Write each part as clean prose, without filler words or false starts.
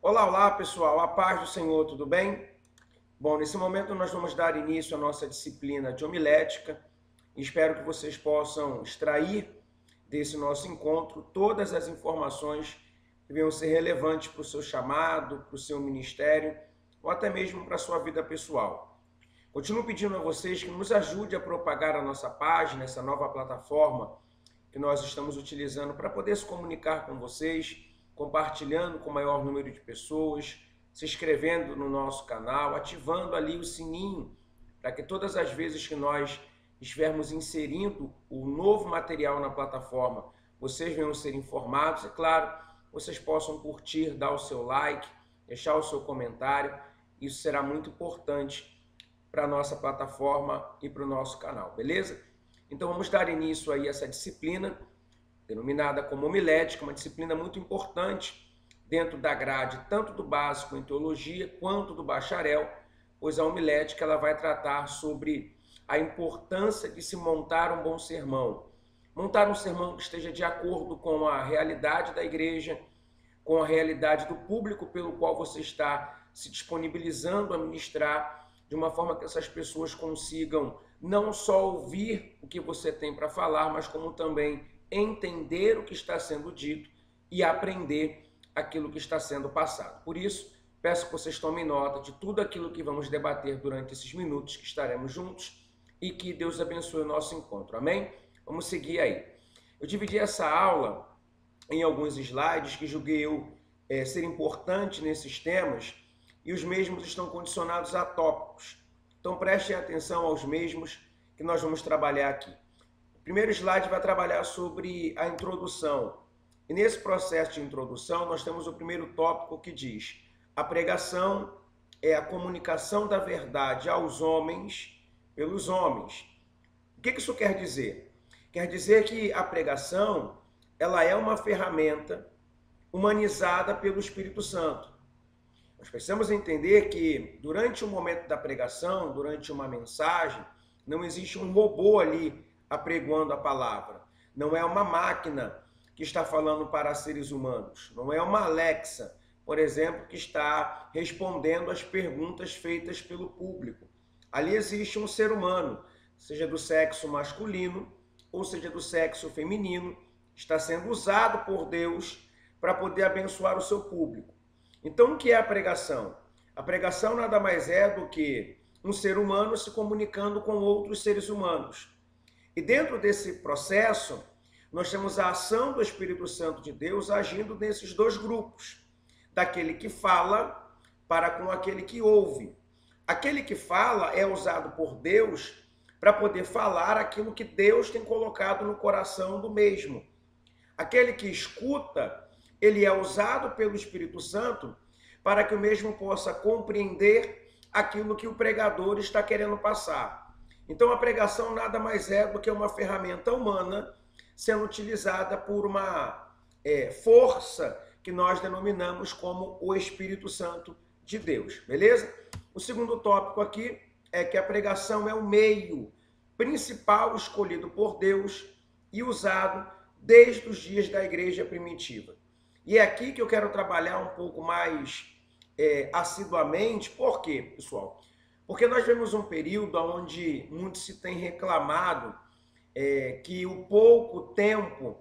Olá, olá pessoal, a paz do Senhor, tudo bem? Bom, nesse momento nós vamos dar início à nossa disciplina de homilética. Espero que vocês possam extrair desse nosso encontro todas as informações que venham ser relevantes para o seu chamado, para o seu ministério ou até mesmo para a sua vida pessoal. Continuo pedindo a vocês que nos ajude a propagar a nossa página, essa nova plataforma que nós estamos utilizando para poder se comunicar com vocês, compartilhando com o maior número de pessoas, se inscrevendo no nosso canal, ativando ali o sininho, para que todas as vezes que nós estivermos inserindo o novo material na plataforma, vocês venham ser informados. E claro, vocês possam curtir, dar o seu like, deixar o seu comentário. Isso será muito importante para a nossa plataforma e para o nosso canal, beleza? Então vamos dar início aí a essa disciplina, denominada como homilética, uma disciplina muito importante dentro da grade tanto do básico em teologia quanto do bacharel, pois a homilética ela vai tratar sobre a importância de se montar um bom sermão. Montar um sermão que esteja de acordo com a realidade da igreja, com a realidade do público pelo qual você está se disponibilizando a ministrar, de uma forma que essas pessoas consigam não só ouvir o que você tem para falar, mas como também entender o que está sendo dito e aprender aquilo que está sendo passado. Por isso, peço que vocês tomem nota de tudo aquilo que vamos debater durante esses minutos que estaremos juntos e que Deus abençoe o nosso encontro. Amém? Vamos seguir aí. Eu dividi essa aula em alguns slides que julguei eu ser importante nesses temas e os mesmos estão condicionados a tópicos. Então prestem atenção aos mesmos que nós vamos trabalhar aqui. O primeiro slide vai trabalhar sobre a introdução. E nesse processo de introdução, nós temos o primeiro tópico que diz: a pregação é a comunicação da verdade aos homens pelos homens. O que isso quer dizer? Quer dizer que a pregação ela é uma ferramenta humanizada pelo Espírito Santo. Nós precisamos entender que durante o momento da pregação, durante uma mensagem, não existe um robô ali apregoando a palavra. Não é uma máquina que está falando para seres humanos. Não é uma Alexa, por exemplo, que está respondendo às perguntas feitas pelo público. Ali existe um ser humano, seja do sexo masculino ou seja do sexo feminino, está sendo usado por Deus para poder abençoar o seu público. Então, o que é a pregação? A pregação nada mais é do que um ser humano se comunicando com outros seres humanos. E dentro desse processo, nós temos a ação do Espírito Santo de Deus agindo nesses dois grupos, daquele que fala para com aquele que ouve. Aquele que fala é usado por Deus para poder falar aquilo que Deus tem colocado no coração do mesmo. Aquele que escuta, ele é usado pelo Espírito Santo para que o mesmo possa compreender aquilo que o pregador está querendo passar. Então, a pregação nada mais é do que uma ferramenta humana sendo utilizada por uma força que nós denominamos como o Espírito Santo de Deus, beleza? O segundo tópico aqui é que a pregação é o meio principal escolhido por Deus e usado desde os dias da igreja primitiva. E é aqui que eu quero trabalhar um pouco mais assiduamente. Por quê, pessoal? Porque nós vemos um período onde muito se tem reclamado que o pouco tempo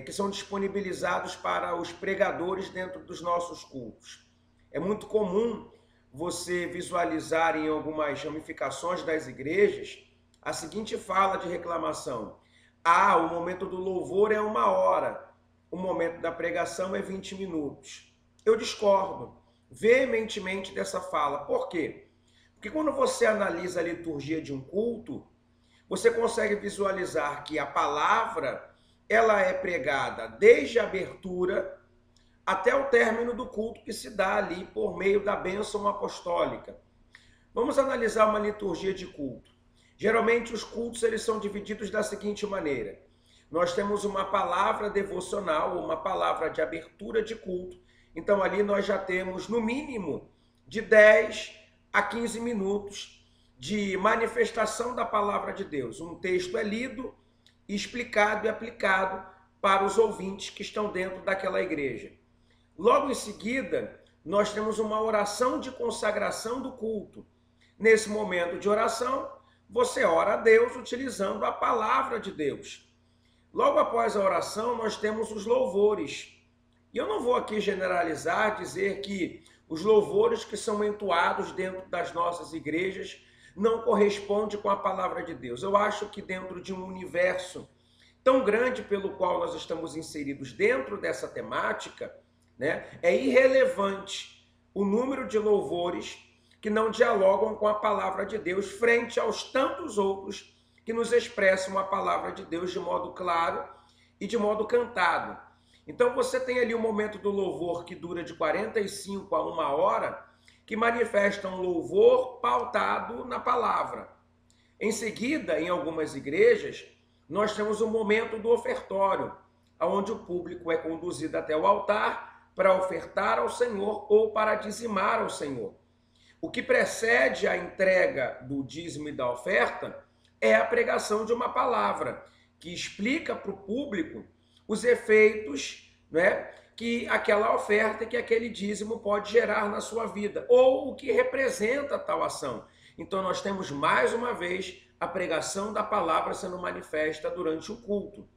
que são disponibilizados para os pregadores dentro dos nossos cultos. É muito comum você visualizar em algumas ramificações das igrejas a seguinte fala de reclamação: o momento do louvor é 1 hora, o momento da pregação é 20 minutos. Eu discordo veementemente dessa fala. Por quê? Porque quando você analisa a liturgia de um culto, você consegue visualizar que a palavra ela é pregada desde a abertura até o término do culto, que se dá ali por meio da bênção apostólica. Vamos analisar uma liturgia de culto. Geralmente os cultos eles são divididos da seguinte maneira: nós temos uma palavra devocional, uma palavra de abertura de culto. Então ali nós já temos no mínimo de 10 a 15 minutos de manifestação da palavra de Deus. Um texto é lido, explicado e aplicado para os ouvintes que estão dentro daquela igreja. Logo em seguida, nós temos uma oração de consagração do culto. Nesse momento de oração, você ora a Deus utilizando a palavra de Deus. Logo após a oração, nós temos os louvores. E eu não vou aqui generalizar, dizer que os louvores que são entoados dentro das nossas igrejas não correspondem com a palavra de Deus. Eu acho que dentro de um universo tão grande pelo qual nós estamos inseridos dentro dessa temática, né, é irrelevante o número de louvores que não dialogam com a palavra de Deus frente aos tantos outros que nos expressam a palavra de Deus de modo claro e de modo cantado. Então você tem ali o momento do louvor que dura de 45 a 1 hora, que manifesta um louvor pautado na palavra. Em seguida, em algumas igrejas, nós temos o momento do ofertório, onde o público é conduzido até o altar para ofertar ao Senhor ou para dizimar ao Senhor. O que precede a entrega do dízimo e da oferta é a pregação de uma palavra que explica para o público os efeitos, né, que aquela oferta, que aquele dízimo pode gerar na sua vida, ou o que representa tal ação. Então nós temos mais uma vez a pregação da palavra sendo manifesta durante o culto.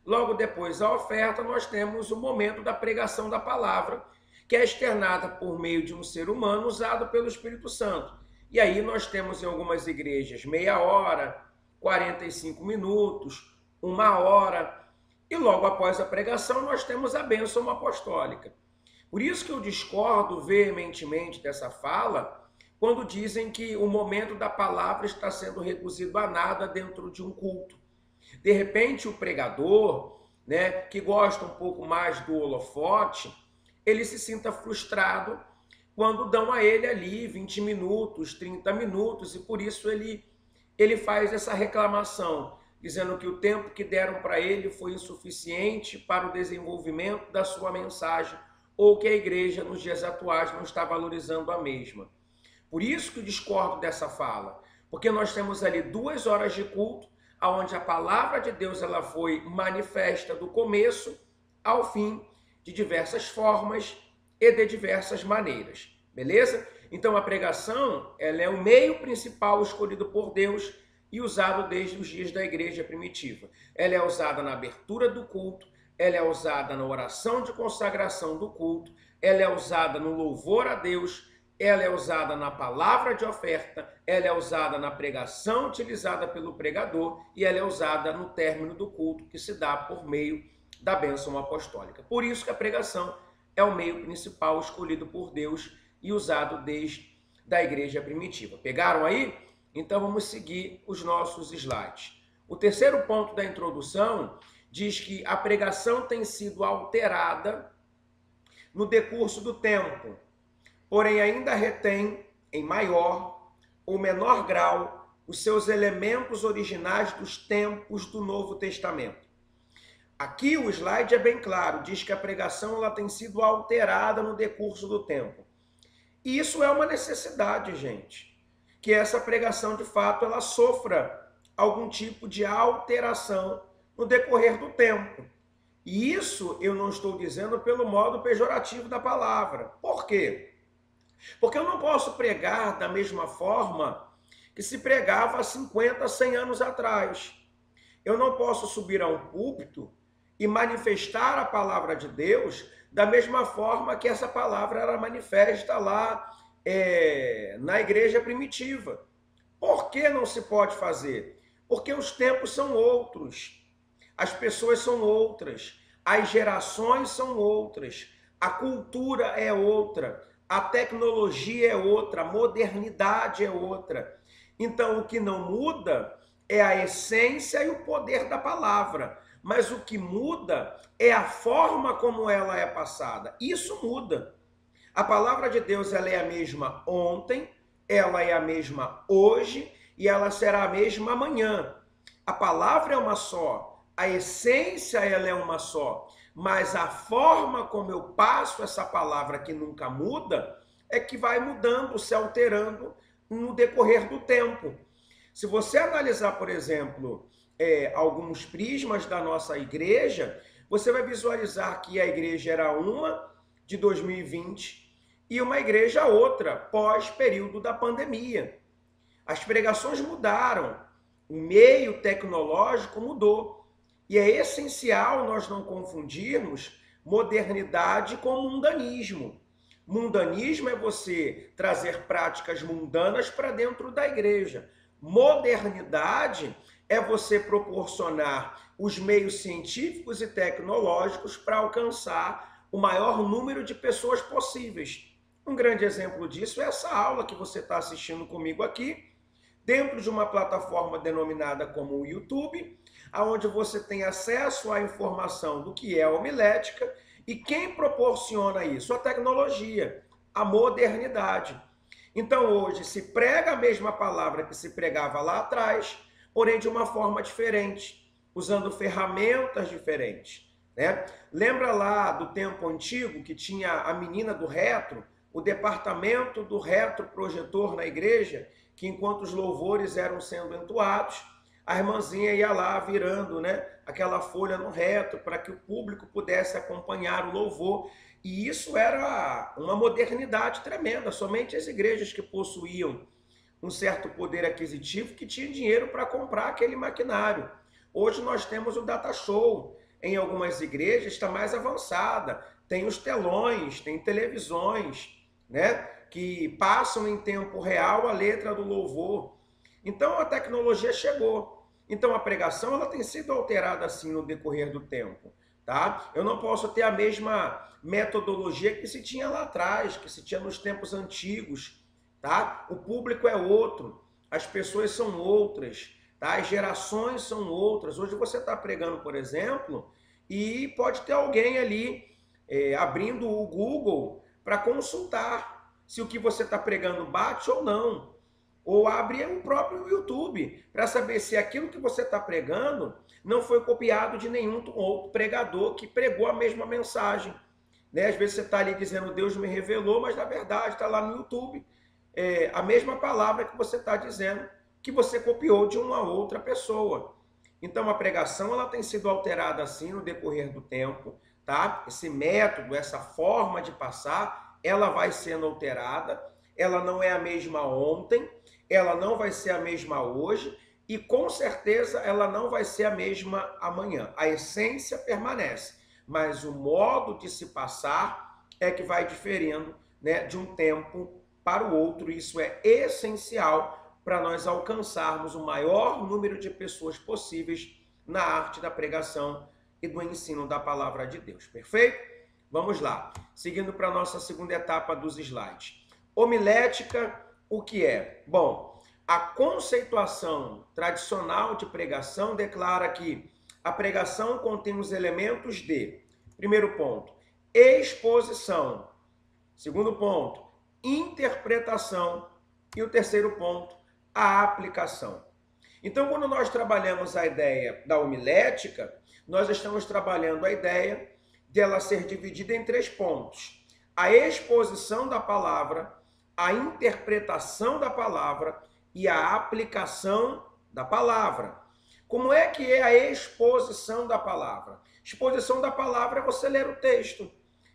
Logo depois da oferta, nós temos o momento da pregação da palavra, que é externada por meio de um ser humano usado pelo Espírito Santo. E aí nós temos em algumas igrejas meia hora, 45 minutos, 1 hora, e logo após a pregação nós temos a bênção apostólica. Por isso que eu discordo veementemente dessa fala, quando dizem que o momento da palavra está sendo reduzido a nada dentro de um culto. De repente o pregador, né, que gosta um pouco mais do holofote, ele se sinta frustrado quando dão a ele ali 20 minutos, 30 minutos, e por isso ele faz essa reclamação, dizendo que o tempo que deram para ele foi insuficiente para o desenvolvimento da sua mensagem, ou que a igreja nos dias atuais não está valorizando a mesma. Por isso que eu discordo dessa fala, porque nós temos ali 2 horas de culto, onde a palavra de Deus ela foi manifesta do começo ao fim, de diversas formas e de diversas maneiras, beleza? Então a pregação ela é o meio principal escolhido por Deus e usado desde os dias da igreja primitiva. Ela é usada na abertura do culto, ela é usada na oração de consagração do culto, ela é usada no louvor a Deus, ela é usada na palavra de oferta, ela é usada na pregação utilizada pelo pregador e ela é usada no término do culto que se dá por meio da bênção apostólica. Por isso que a pregação é o meio principal escolhido por Deus e usado desde a igreja primitiva. Pegaram aí? Então vamos seguir os nossos slides. O terceiro ponto da introdução diz que a pregação tem sido alterada no decurso do tempo, porém ainda retém em maior ou menor grau os seus elementos originais dos tempos do Novo Testamento. Aqui o slide é bem claro, diz que a pregação ela tem sido alterada no decurso do tempo. E isso é uma necessidade, gente, que essa pregação de fato ela sofra algum tipo de alteração no decorrer do tempo. E isso eu não estou dizendo pelo modo pejorativo da palavra. Por quê? Porque eu não posso pregar da mesma forma que se pregava há 50, 100 anos atrás. Eu não posso subir a um púlpito e manifestar a palavra de Deus da mesma forma que essa palavra era manifesta lá na igreja primitiva. Por que não se pode fazer? Porque os tempos são outros, as pessoas são outras, as gerações são outras, a cultura é outra, a tecnologia é outra, a modernidade é outra. Então, o que não muda é a essência e o poder da palavra, mas o que muda é a forma como ela é passada. Isso muda. A palavra de Deus ela é a mesma ontem, ela é a mesma hoje e ela será a mesma amanhã. A palavra é uma só, a essência ela é uma só, mas a forma como eu passo essa palavra que nunca muda é que vai mudando, se alterando no decorrer do tempo. Se você analisar, por exemplo, alguns prismas da nossa igreja, você vai visualizar que a igreja era uma de 2020 e uma igreja outra, pós-período da pandemia. As pregações mudaram, o meio tecnológico mudou. E é essencial nós não confundirmos modernidade com mundanismo. Mundanismo é você trazer práticas mundanas para dentro da igreja. Modernidade é você proporcionar os meios científicos e tecnológicos para alcançar o maior número de pessoas possíveis. Um grande exemplo disso é essa aula que você está assistindo comigo aqui, dentro de uma plataforma denominada como o YouTube, onde você tem acesso à informação do que é a homilética, e quem proporciona isso? A tecnologia, a modernidade. Então hoje se prega a mesma palavra que se pregava lá atrás, porém de uma forma diferente, usando ferramentas diferentes, né? Lembra lá do tempo antigo que tinha a menina do retro, o departamento do retroprojetor na igreja, que enquanto os louvores eram sendo entoados, a irmãzinha ia lá virando, né, aquela folha no retro para que o público pudesse acompanhar o louvor. E isso era uma modernidade tremenda. Somente as igrejas que possuíam um certo poder aquisitivo que tinham dinheiro para comprar aquele maquinário. Hoje nós temos o data show. Em algumas igrejas está mais avançada. Tem os telões, tem televisões, né, que passam em tempo real a letra do louvor. Então a tecnologia chegou. Então a pregação ela tem sido alterada assim no decorrer do tempo, tá? Eu não posso ter a mesma metodologia que se tinha lá atrás, que se tinha nos tempos antigos, tá? O público é outro, as pessoas são outras, tá? As gerações são outras. Hoje você está pregando, por exemplo, e pode ter alguém ali abrindo o Google para consultar se o que você está pregando bate ou não. Ou abre o próprio YouTube para saber se aquilo que você está pregando não foi copiado de nenhum outro pregador que pregou a mesma mensagem. Né? Às vezes você está ali dizendo Deus me revelou, mas na verdade está lá no YouTube a mesma palavra que você está dizendo, que você copiou de uma outra pessoa. Então a pregação ela tem sido alterada assim no decorrer do tempo, tá? Esse método, essa forma de passar, ela vai sendo alterada, ela não é a mesma ontem, ela não vai ser a mesma hoje e com certeza ela não vai ser a mesma amanhã. A essência permanece, mas o modo de se passar é que vai diferindo, né, de um tempo para o outro. Isso é essencial para nós alcançarmos o maior número de pessoas possíveis na arte da pregação e do ensino da palavra de Deus. Perfeito? Vamos lá. Seguindo para a nossa segunda etapa dos slides. Homilética, o que é? Bom, a conceituação tradicional de pregação declara que a pregação contém os elementos de, primeiro ponto, exposição. Segundo ponto, interpretação. E o terceiro ponto, a aplicação. Então, quando nós trabalhamos a ideia da homilética, nós estamos trabalhando a ideia de ela ser dividida em 3 pontos. A exposição da palavra, a interpretação da palavra e a aplicação da palavra. Como é que é a exposição da palavra? Exposição da palavra é você ler o texto.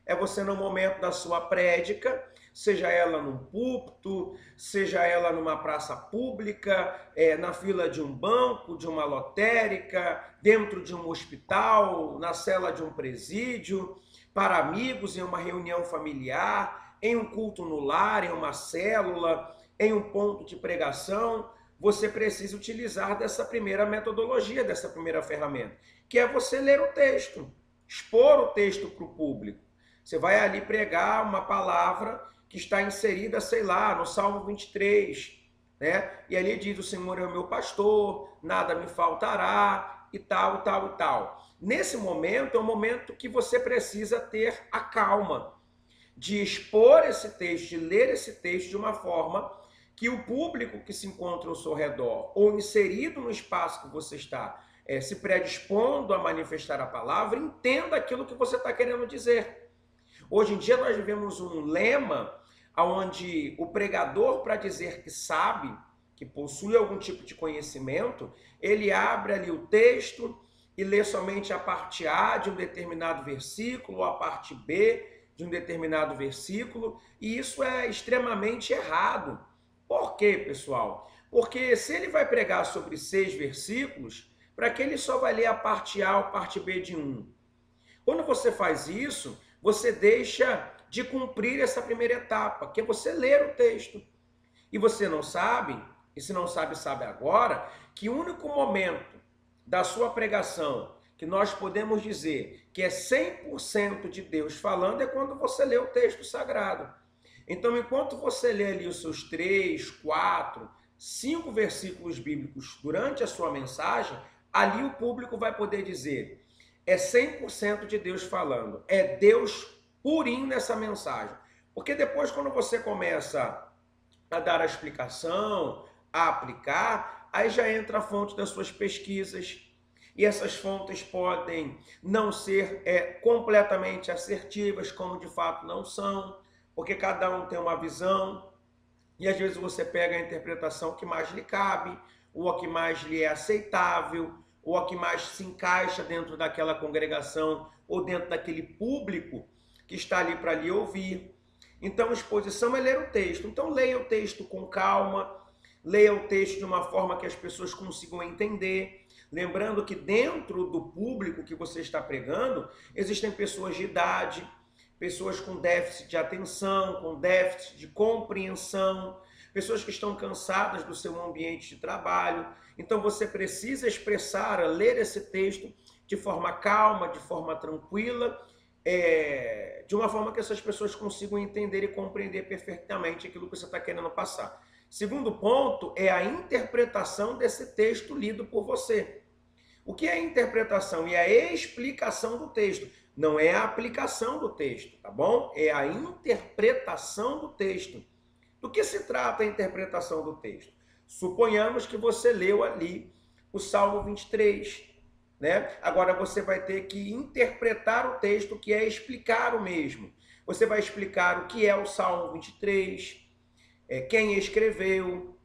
É você, no momento da sua prédica, seja ela num púlpito, seja ela numa praça pública, na fila de um banco, de uma lotérica, dentro de um hospital, na cela de um presídio, para amigos, em uma reunião familiar, em um culto no lar, em uma célula, em um ponto de pregação, você precisa utilizar dessa primeira metodologia, dessa primeira ferramenta, que é você ler o texto, expor o texto para o público. Você vai ali pregar uma palavra que está inserida, sei lá, no Salmo 23, né? E ali diz, o Senhor é o meu pastor, nada me faltará, e tal, e tal, e tal. Nesse momento, é um momento que você precisa ter a calma de expor esse texto, de ler esse texto de uma forma que o público que se encontra ao seu redor, ou inserido no espaço que você está se predispondo a manifestar a palavra, entenda aquilo que você está querendo dizer. Hoje em dia nós vivemos um lema onde o pregador, para dizer que sabe, que possui algum tipo de conhecimento, ele abre ali o texto e lê somente a parte A de um determinado versículo, ou a parte B, de um determinado versículo, e isso é extremamente errado. Por quê, pessoal? Porque se ele vai pregar sobre 6 versículos, para que ele só vai ler a parte A ou parte B de um? Quando você faz isso, você deixa de cumprir essa primeira etapa, que é você ler o texto. E você não sabe, e se não sabe, sabe agora, que o único momento da sua pregação que nós podemos dizer que é 100% de Deus falando é quando você lê o texto sagrado. Então, enquanto você lê ali os seus 3, 4, 5 versículos bíblicos durante a sua mensagem, ali o público vai poder dizer: é 100% de Deus falando, é Deus purinho nessa mensagem. Porque depois, quando você começa a dar a explicação, a aplicar, aí já entra a fonte das suas pesquisas. E essas fontes podem não ser completamente assertivas, como de fato não são, porque cada um tem uma visão, e às vezes você pega a interpretação que mais lhe cabe, ou a que mais lhe é aceitável, ou a que mais se encaixa dentro daquela congregação, ou dentro daquele público que está ali para lhe ouvir. Então, exposição é ler o texto. Então, leia o texto com calma, leia o texto de uma forma que as pessoas consigam entender. Lembrando que dentro do público que você está pregando, existem pessoas de idade, pessoas com déficit de atenção, com déficit de compreensão, pessoas que estão cansadas do seu ambiente de trabalho. Então você precisa expressar, ler esse texto de forma calma, de forma tranquila, de uma forma que essas pessoas consigam entender e compreender perfeitamente aquilo que você está querendo passar. Segundo ponto é a interpretação desse texto lido por você. O que é a interpretação e a explicação do texto? Não é a aplicação do texto, tá bom? É a interpretação do texto. Do que se trata a interpretação do texto? Suponhamos que você leu ali o Salmo 23, né? Agora você vai ter que interpretar o texto, que é explicar o mesmo. Você vai explicar o que é o Salmo 23, quem escreveu,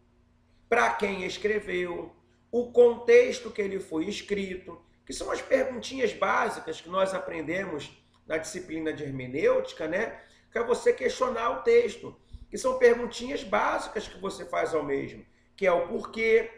para quem escreveu, o contexto que ele foi escrito, que são as perguntinhas básicas que nós aprendemos na disciplina de hermenêutica, né? Que é você questionar o texto, que são perguntinhas básicas que você faz ao mesmo, que é o porquê,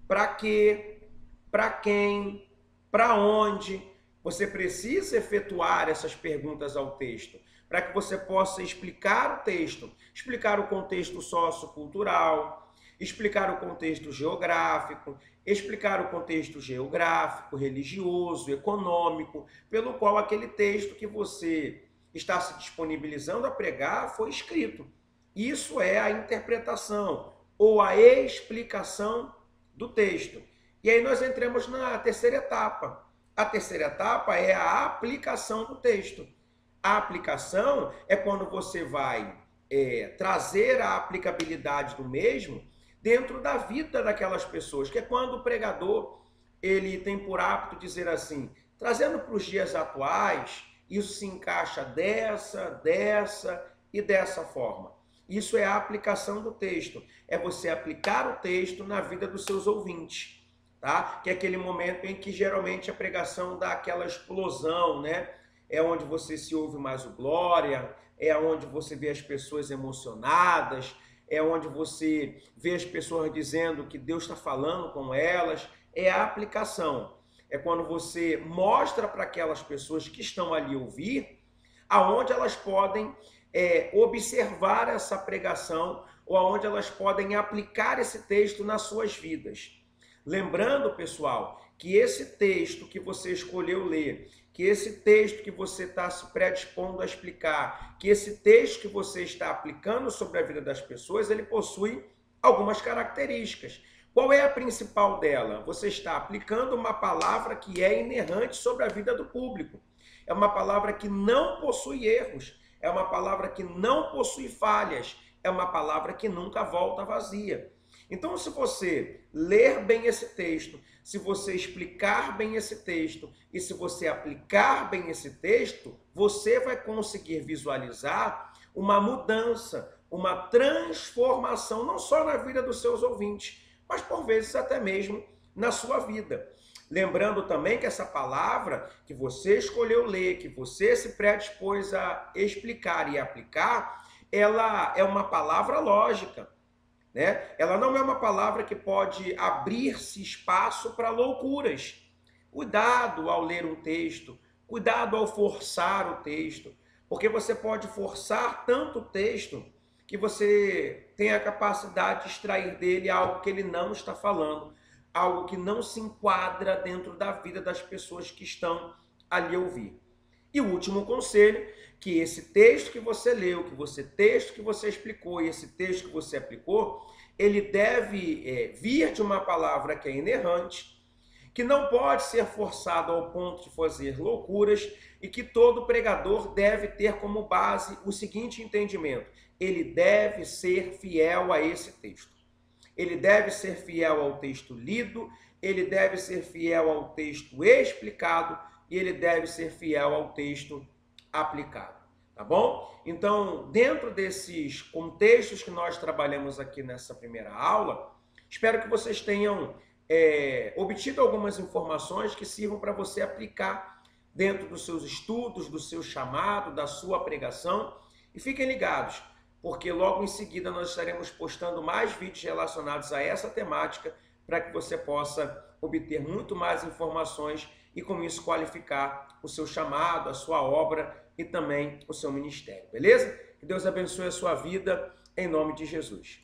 para quê, para quem, para onde. Você precisa efetuar essas perguntas ao texto, para que você possa explicar o texto, explicar o contexto sociocultural, explicar o contexto geográfico, explicar o contexto geográfico, religioso, econômico, pelo qual aquele texto que você está se disponibilizando a pregar foi escrito. Isso é a interpretação ou a explicação do texto. E aí nós entramos na terceira etapa. A terceira etapa é a aplicação do texto. A aplicação é quando você vai trazer a aplicabilidade do mesmo dentro da vida daquelas pessoas, que é quando o pregador ele tem por hábito dizer assim, trazendo para os dias atuais, isso se encaixa dessa e dessa forma. Isso é a aplicação do texto, é você aplicar o texto na vida dos seus ouvintes, tá? Que é aquele momento em que geralmente a pregação dá aquela explosão, né? É onde você se ouve mais o glória, é onde você vê as pessoas emocionadas, é onde você vê as pessoas dizendo que Deus está falando com elas, é a aplicação. É quando você mostra para aquelas pessoas que estão ali ouvir, aonde elas podem observar essa pregação ou aonde elas podem aplicar esse texto nas suas vidas. Lembrando, pessoal, que esse texto que você escolheu ler, que esse texto que você está se predispondo a explicar, que esse texto que você está aplicando sobre a vida das pessoas, ele possui algumas características. Qual é a principal dela? Você está aplicando uma palavra que é inerrante sobre a vida do público. É uma palavra que não possui erros, é uma palavra que não possui falhas, é uma palavra que nunca volta vazia. Então, se você ler bem esse texto, se você explicar bem esse texto e se você aplicar bem esse texto, você vai conseguir visualizar uma mudança, uma transformação, não só na vida dos seus ouvintes, mas por vezes até mesmo na sua vida. Lembrando também que essa palavra que você escolheu ler, que você se predispôs a explicar e aplicar, ela é uma palavra lógica, né? Ela não é uma palavra que pode abrir-se espaço para loucuras. Cuidado ao ler um texto, cuidado ao forçar o texto, porque você pode forçar tanto o texto que você tem a capacidade de extrair dele algo que ele não está falando, algo que não se enquadra dentro da vida das pessoas que estão ali a ouvir. E o último conselho, que esse texto que você leu, texto que você explicou e esse texto que você aplicou, ele deve vir de uma palavra que é inerrante, que não pode ser forçado ao ponto de fazer loucuras e que todo pregador deve ter como base o seguinte entendimento: ele deve ser fiel a esse texto. Ele deve ser fiel ao texto lido, ele deve ser fiel ao texto explicado e ele deve ser fiel ao texto aplicado. Tá bom? Então, dentro desses contextos que nós trabalhamos aqui nessa primeira aula, espero que vocês tenham obtido algumas informações que sirvam para você aplicar dentro dos seus estudos, do seu chamado, da sua pregação. E fiquem ligados, porque logo em seguida nós estaremos postando mais vídeos relacionados a essa temática para que você possa obter muito mais informações e com isso qualificar o seu chamado, a sua obra e também o seu ministério, beleza? Que Deus abençoe a sua vida em nome de Jesus.